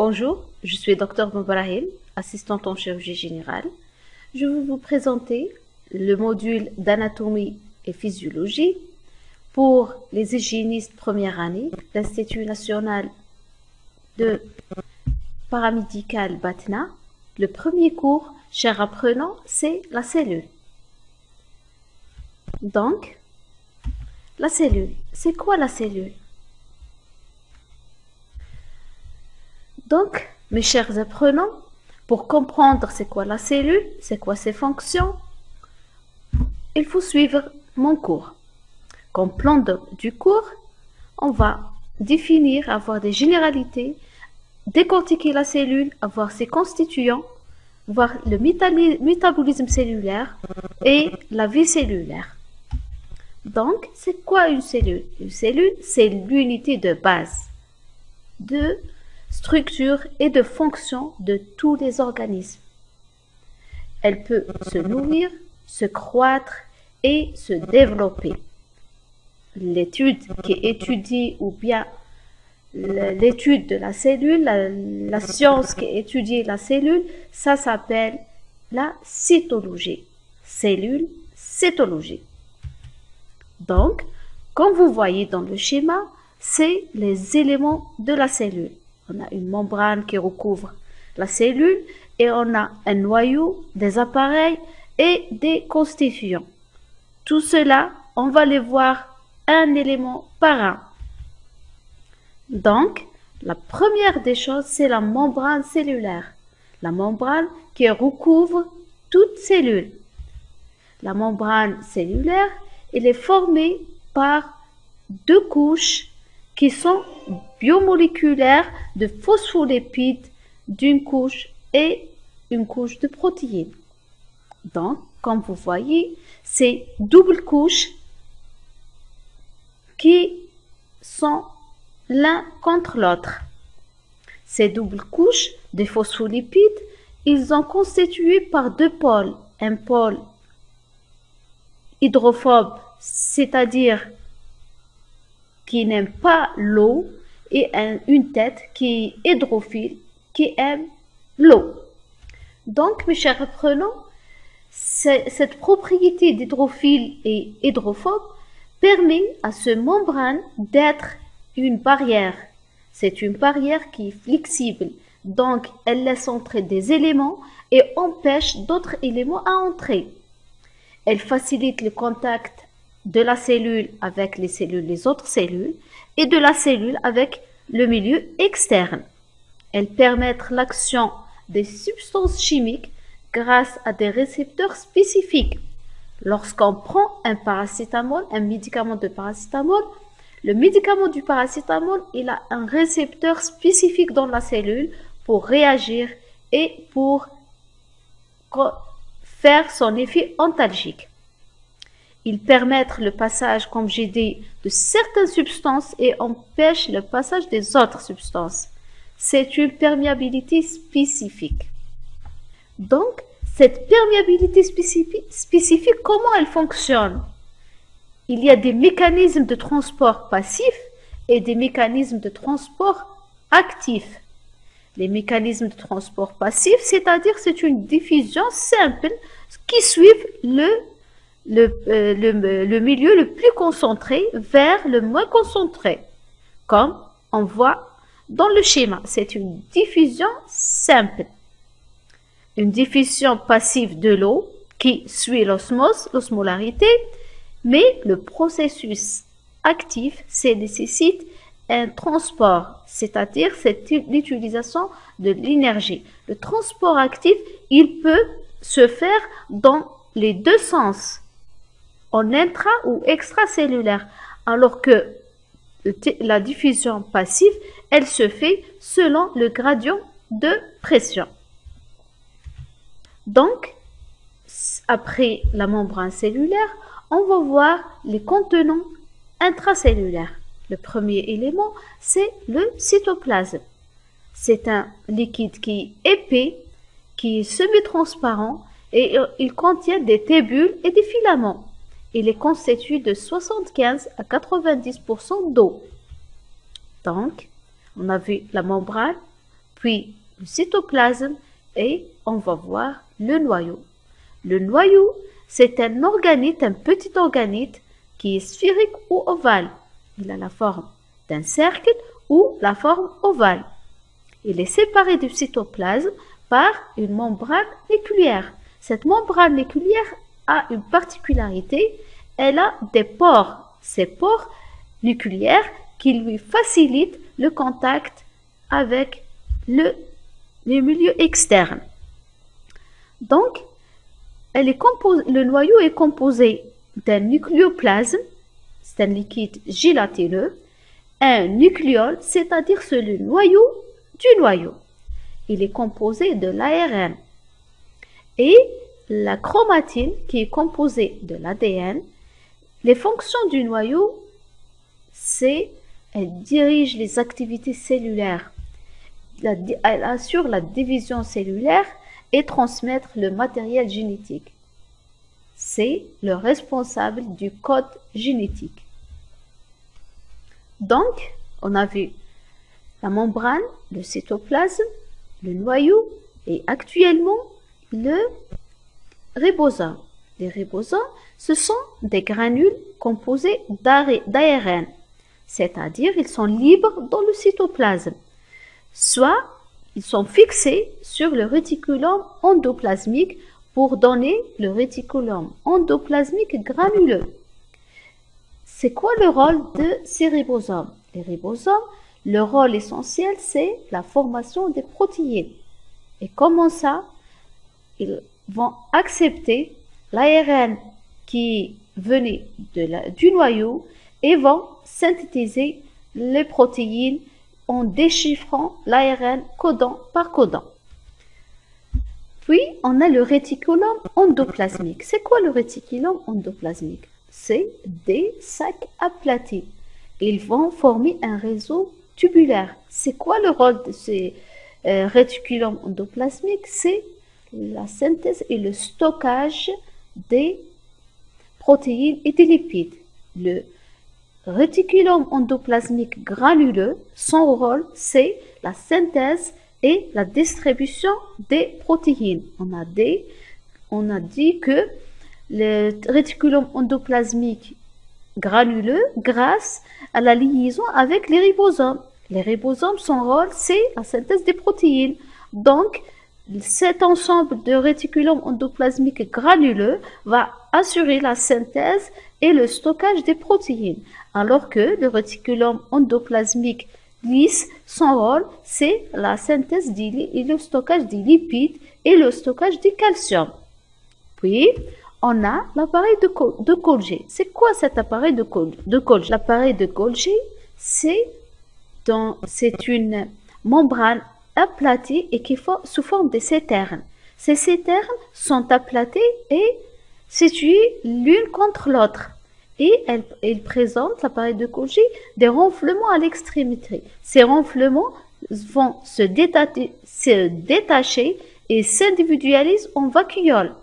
Bonjour, je suis Dr Moubrahim, assistante en chirurgie générale. Je vais vous présenter le module d'anatomie et physiologie pour les hygiénistes première année, l'Institut national de paramédical Batna. Le premier cours, cher apprenant, c'est la cellule. Donc, la cellule, c'est quoi la cellule? Donc, mes chers apprenants, pour comprendre c'est quoi la cellule, c'est quoi ses fonctions, il faut suivre mon cours. Comme plan du cours, on va définir, avoir des généralités, décortiquer la cellule, avoir ses constituants, voir le métabolisme cellulaire et la vie cellulaire. Donc, c'est quoi une cellule? Une cellule, c'est l'unité de base de structure et de fonction de tous les organismes. Elle peut se nourrir, se croître et se développer. L'étude qui étudie ou bien l'étude de la cellule, la science qui étudie la cellule, ça s'appelle la cytologie. Cellule, cytologie. Donc, comme vous voyez dans le schéma, c'est les éléments de la cellule. On a une membrane qui recouvre la cellule et on a un noyau, des appareils et des constituants. Tout cela, on va les voir un élément par un. Donc, la première des choses, c'est la membrane cellulaire. La membrane qui recouvre toute cellule. La membrane cellulaire, elle est formée par deux couches qui sont biomoléculaires de phospholipides d'une couche et une couche de protéines. Donc, comme vous voyez, c'est double couches qui sont l'un contre l'autre. Ces doubles couches de phospholipides, ils sont constitués par deux pôles. Un pôle hydrophobe, c'est-à-dire qui n'aime pas l'eau, et une tête qui est hydrophile, qui aime l'eau. Donc, mes chers apprenants, cette propriété d'hydrophile et hydrophobe permet à ce membrane d'être une barrière. C'est une barrière qui est flexible, donc elle laisse entrer des éléments et empêche d'autres éléments à entrer. Elle facilite le contact de la cellule avec les autres cellules et de la cellule avec le milieu externe. Elle permet l'action des substances chimiques grâce à des récepteurs spécifiques. Lorsqu'on prend un paracétamol, un médicament de paracétamol, le médicament du paracétamol, il a un récepteur spécifique dans la cellule pour réagir et pour faire son effet antalgique. Ils permettent le passage, comme j'ai dit, de certaines substances et empêchent le passage des autres substances. C'est une perméabilité spécifique. Donc, cette perméabilité spécifique, comment elle fonctionne? Il y a des mécanismes de transport passifs et des mécanismes de transport actifs. Les mécanismes de transport passif, c'est-à-dire c'est une diffusion simple qui suit le milieu le plus concentré vers le moins concentré, comme on voit dans le schéma. C'est une diffusion simple. Une diffusion passive de l'eau qui suit l'osmolarité, mais le processus actif, ça nécessite un transport, c'est-à-dire c'est l'utilisation de l'énergie. Le transport actif, il peut se faire dans les deux sens, en intra ou extracellulaire, alors que la diffusion passive, elle se fait selon le gradient de pression. Donc, après la membrane cellulaire, on va voir les contenants intracellulaires. Le premier élément, c'est le cytoplasme. C'est un liquide qui est épais, qui est semi-transparent et il contient des tubules et des filaments. Il est constitué de 75 à 90% d'eau. Donc, on a vu la membrane puis le cytoplasme et on va voir le noyau. Le noyau, c'est un organite, un petit organite qui est sphérique ou ovale. Il a la forme d'un cercle ou la forme ovale. Il est séparé du cytoplasme par une membrane nucléaire. Cette membrane nucléaire a une particularité, elle a des pores. Ces pores nucléaires qui lui facilitent le contact avec le milieu externe. Donc, le noyau est composé d'un nucléoplasme, c'est un liquide gélatineux, un nucléole, c'est-à-dire c'est le noyau du noyau. Il est composé de l'ARN et la chromatine qui est composée de l'ADN. Les fonctions du noyau, c'est elle dirige les activités cellulaires, elle assure la division cellulaire et transmettre le matériel génétique. C'est le responsable du code génétique. Donc, on a vu la membrane, le cytoplasme, le noyau et actuellement le ribosome. Les ribosomes, ce sont des granules composés d'ARN, c'est-à-dire ils sont libres dans le cytoplasme. Soit ils sont fixés sur le réticulum endoplasmique pour donner le réticulum endoplasmique granuleux. C'est quoi le rôle de ces ribosomes? Les ribosomes, le rôle essentiel, c'est la formation des protéines. Et comment ça? Ils vont accepter l'ARN qui venait du noyau et vont synthétiser les protéines en déchiffrant l'ARN codon par codon. Puis, on a le réticulum endoplasmique. C'est quoi le réticulum endoplasmique? C'est des sacs aplatis. Ils vont former un réseau tubulaire. C'est quoi le rôle de ces réticulum endoplasmique? C'est la synthèse et le stockage des protéines et des lipides. Le réticulum endoplasmique granuleux, son rôle, c'est la synthèse et la distribution des protéines. On a dit que le réticulum endoplasmique granuleux grâce à la liaison avec les ribosomes. Les ribosomes, son rôle, c'est la synthèse des protéines. Donc, cet ensemble de réticulum endoplasmique granuleux va assurer la synthèse et le stockage des protéines, alors que le réticulum endoplasmique lisse, son rôle, c'est la synthèse et le stockage des lipides et le stockage du calcium. Puis, on a l'appareil de Golgi. C'est quoi cet appareil de Golgi? L'appareil de Golgi, c'est une membrane aplatie et qui est sous forme de citernes. Ces citernes sont aplatées et situées l'une contre l'autre. Et elles présentent, l'appareil de Golgi, des renflements à l'extrémité. Ces renflements vont se détacher et s'individualisent en vacuoles.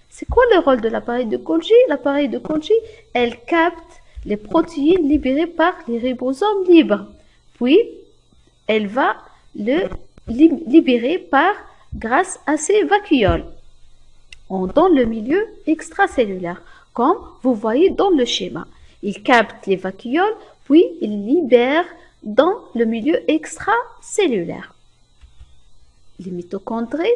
C'est quoi le rôle de l'appareil de Golgi? L'appareil de Golgi, elle capte les protéines libérées par les ribosomes libres. Puis, elle va le libérer grâce à ces vacuoles dans le milieu extracellulaire, comme vous voyez dans le schéma. Il capte les vacuoles, puis il libère dans le milieu extracellulaire. Les mitochondries.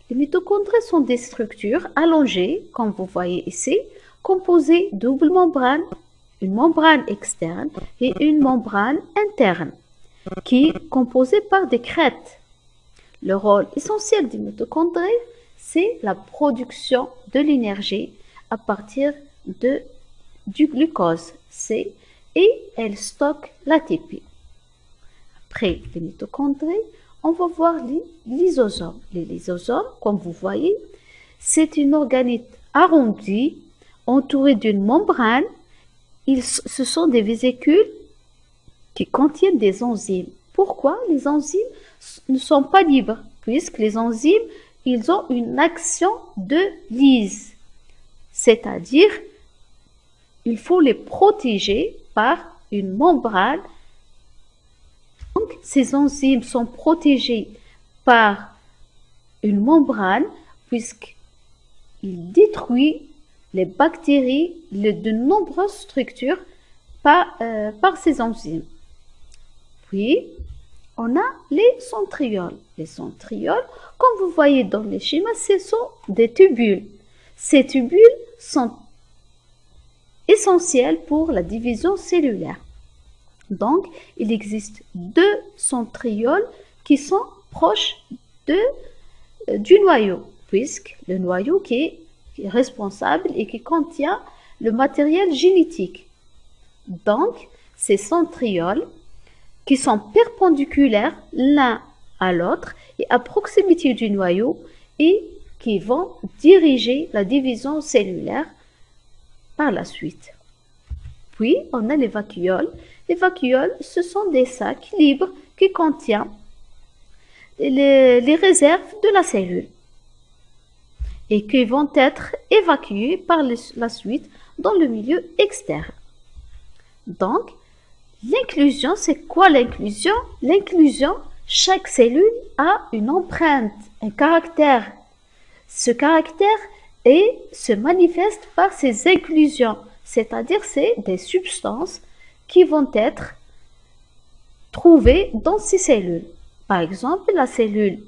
Les mitochondries sont des structures allongées, comme vous voyez ici, composées de double membrane, une membrane externe et une membrane interne, qui est composée par des crêtes. Le rôle essentiel des mitochondries, c'est la production de l'énergie à partir du glucose C et elles stockent l'ATP. Après les mitochondries, on va voir les lysosomes. Les lysosomes, comme vous voyez, c'est une organite arrondie entourée d'une membrane. Ce sont des vésicules qui contiennent des enzymes. Pourquoi les enzymes ne sont pas libres? Puisque les enzymes, ils ont une action de lyse. C'est-à-dire, il faut les protéger par une membrane. Donc, ces enzymes sont protégées par une membrane puisqu'il détruit les bactéries, de nombreuses structures par ces enzymes. Puis, on a les centrioles. Les centrioles, comme vous voyez dans les schémas, ce sont des tubules. Ces tubules sont essentiels pour la division cellulaire. Donc, il existe deux centrioles qui sont proches du noyau, puisque le noyau qui est responsable et qui contient le matériel génétique. Donc, ces centrioles qui sont perpendiculaires l'un à l'autre et à proximité du noyau et qui vont diriger la division cellulaire par la suite. Puis, on a les vacuoles. Les vacuoles, ce sont des sacs libres qui contiennent les réserves de la cellule et qui vont être évacuées par la suite dans le milieu externe. Donc, l'inclusion, c'est quoi l'inclusion? L'inclusion, chaque cellule a une empreinte, un caractère. Ce caractère se manifeste par ses inclusions, c'est-à-dire c'est des substances qui vont être trouvées dans ces cellules. Par exemple, la cellule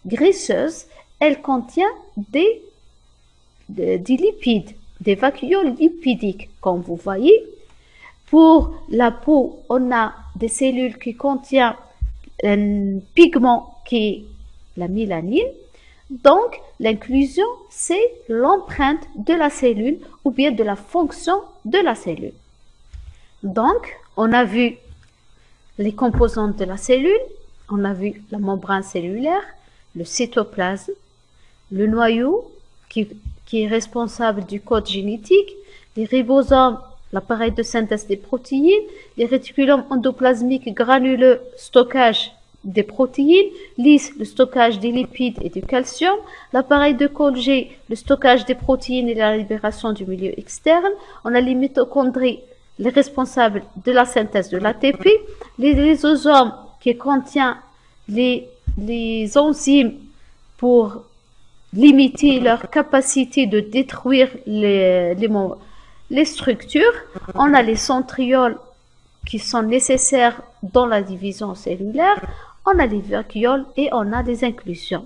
graisseuse, elle contient des lipides, des vacuoles lipidiques, comme vous voyez. Pour la peau, on a des cellules qui contiennent un pigment qui est la mélanine. Donc, l'inclusion, c'est l'empreinte de la cellule ou bien de la fonction de la cellule. Donc, on a vu les composantes de la cellule, on a vu la membrane cellulaire, le cytoplasme, le noyau qui est responsable du code génétique, les ribosomes, l'appareil de synthèse des protéines, les réticulums endoplasmiques granuleux, stockage des protéines, lisse, le stockage des lipides et du calcium, l'appareil de Golgi, le stockage des protéines et la libération du milieu externe, on a les mitochondries, les responsables de la synthèse de l'ATP, les lysosomes qui contiennent les enzymes pour limiter leur capacité de détruire les structures. On a les centrioles qui sont nécessaires dans la division cellulaire. On a les vacuoles et on a les inclusions.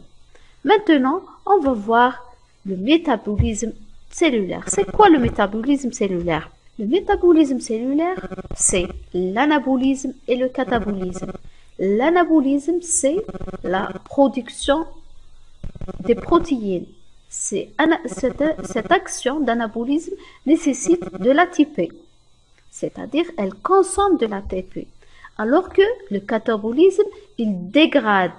Maintenant, on va voir le métabolisme cellulaire. C'est quoi le métabolisme cellulaire? Le métabolisme cellulaire, c'est l'anabolisme et le catabolisme. L'anabolisme, c'est la production des protéines. Cette action d'anabolisme nécessite de l'ATP, c'est-à-dire elle consomme de l'ATP, alors que le catabolisme, il dégrade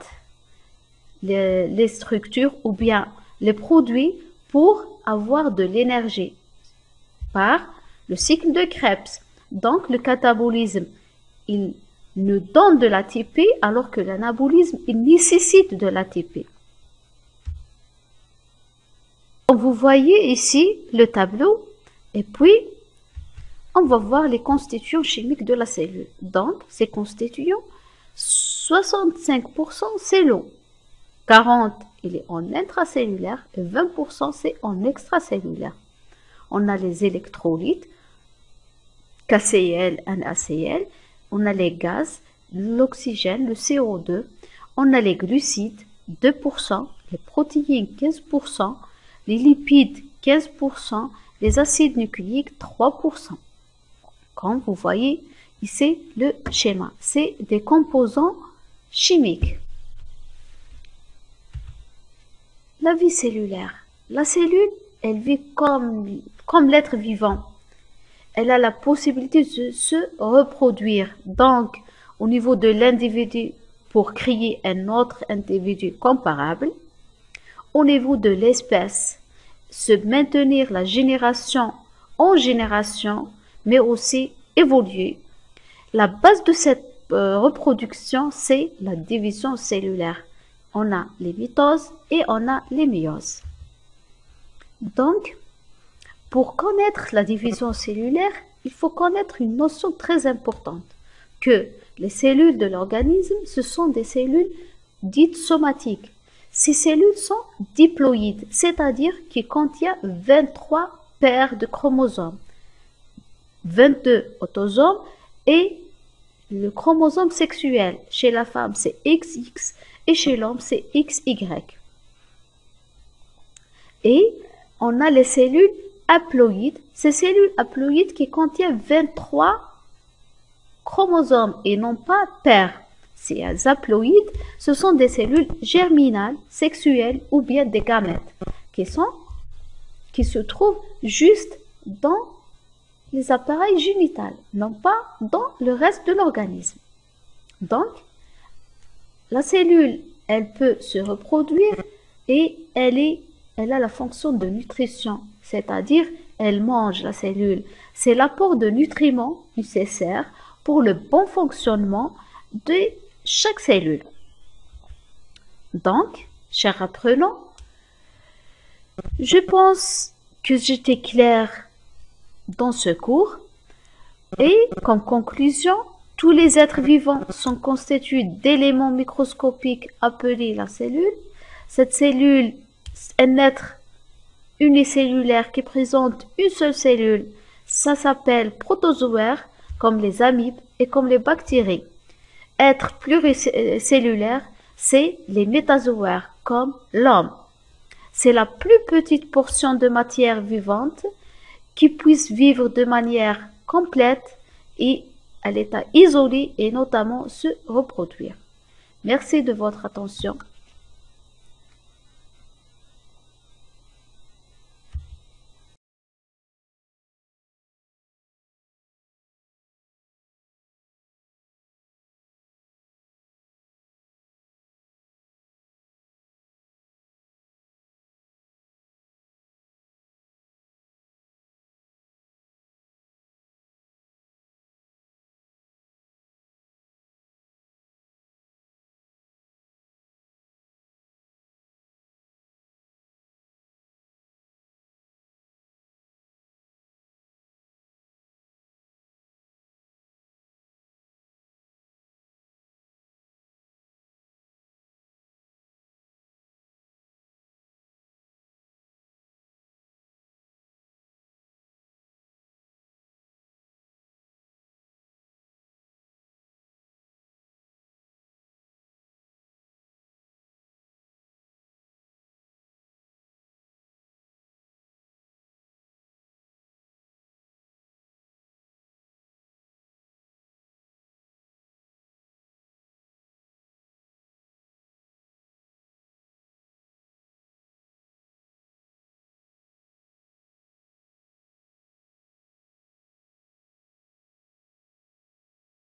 les structures ou bien les produits pour avoir de l'énergie par le cycle de Krebs. Donc le catabolisme, il nous donne de l'ATP alors que l'anabolisme, il nécessite de l'ATP. Vous voyez ici le tableau et puis on va voir les constituants chimiques de la cellule. Donc, ces constituants, 65% c'est l'eau, 40% il est en intracellulaire et 20% c'est en extracellulaire. On a les électrolytes, KCl, NaCl, on a les gaz, l'oxygène, le CO2, on a les glucides, 2%, les protéines, 15%, les lipides, 15%, les acides nucléiques, 3%. Comme vous voyez, ici le schéma, c'est des composants chimiques. La vie cellulaire. La cellule, elle vit comme l'être vivant. Elle a la possibilité de se reproduire. Donc, au niveau de l'individu, pour créer un autre individu comparable, au niveau de l'espèce, se maintenir la génération en génération, mais aussi évoluer. La base de cette reproduction, c'est la division cellulaire. On a les mitoses et on a les méioses. Donc, pour connaître la division cellulaire, il faut connaître une notion très importante, que les cellules de l'organisme, ce sont des cellules dites somatiques. Ces cellules sont diploïdes, c'est-à-dire qui contiennent 23 paires de chromosomes, 22 autosomes et le chromosome sexuel. Chez la femme, c'est XX et chez l'homme, c'est XY. Et on a les cellules haploïdes, ces cellules haploïdes qui contiennent 23 chromosomes et non pas paires. Ces haploïdes, ce sont des cellules germinales, sexuelles ou bien des gamètes qui se trouvent juste dans les appareils génitaux, non pas dans le reste de l'organisme. Donc, la cellule, elle peut se reproduire et elle a la fonction de nutrition, c'est-à-dire elle mange la cellule. C'est l'apport de nutriments nécessaires pour le bon fonctionnement de chaque cellule. Donc, chers apprenants, je pense que j'étais claire dans ce cours et comme conclusion, tous les êtres vivants sont constitués d'éléments microscopiques appelés la cellule. Cette cellule est un être unicellulaire qui présente une seule cellule. Ça s'appelle protozoaire, comme les amibes et comme les bactéries. Être pluricellulaire, c'est les métazoaires, comme l'homme. C'est la plus petite portion de matière vivante qui puisse vivre de manière complète et à l'état isolé et notamment se reproduire. Merci de votre attention.